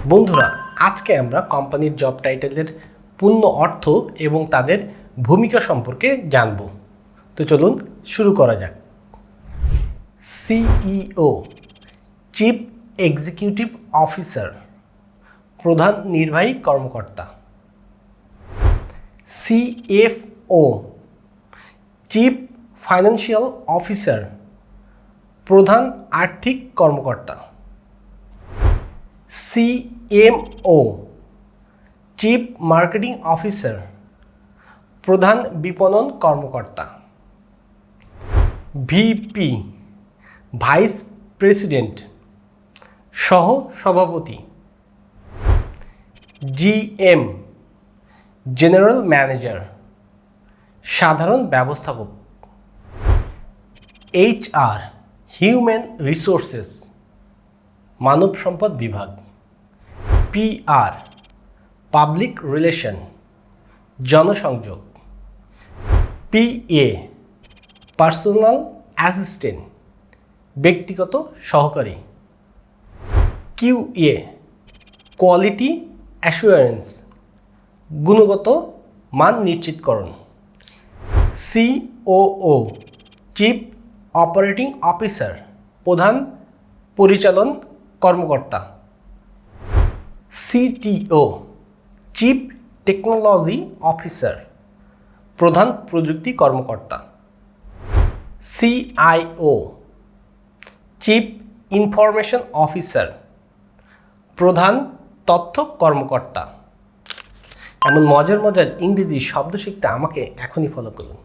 বন্ধুরা, আজকে আমরা কোম্পানির জব টাইটেলের পূর্ণ অর্থ এবং তাদের ভূমিকা সম্পর্কে জানব। তো চলুন শুরু করা যাক। সিইও, চিফ এক্সিকিউটিভ অফিসার, প্রধান নির্বাহী কর্মকর্তা। সিএফও, চিফ ফাইন্যান্সিয়াল অফিসার, প্রধান আর্থিক কর্মকর্তা। সিএমও, চিফ মার্কেটিং অফিসার, প্রধান বিপণন কর্মকর্তা। ভিপি, ভাইস প্রেসিডেন্ট, সহ সভাপতি। জিএম, জেনারেল ম্যানেজার, সাধারণ ব্যবস্থাপক। এইচআর, হিউম্যান রিসোর্সেস, মানব সম্পদ বিভাগ। পিআর, পাবলিক রিলেশন, জনসংযোগ। পিএ, পার্সোনাল অ্যাসিস্ট্যান্ট, ব্যক্তিগত সহকারী। কিউএ, কোয়ালিটি অ্যাসুরেন্স, গুণগত মান নিশ্চিতকরণ। সিওও, চিফ অপারেটিং অফিসার, প্রধান পরিচালন কর্মকর্তা। সিটিও, চিফ টেকনোলজি অফিসার, প্রধান প্রযুক্তি কর্মকর্তা। সিআইও, চিফ ইনফরমেশন অফিসার, প্রধান তথ্য কর্মকর্তা। এমন মজার মজার ইংরেজি শব্দ শিখতে আমাকে এখনই ফলো করুন।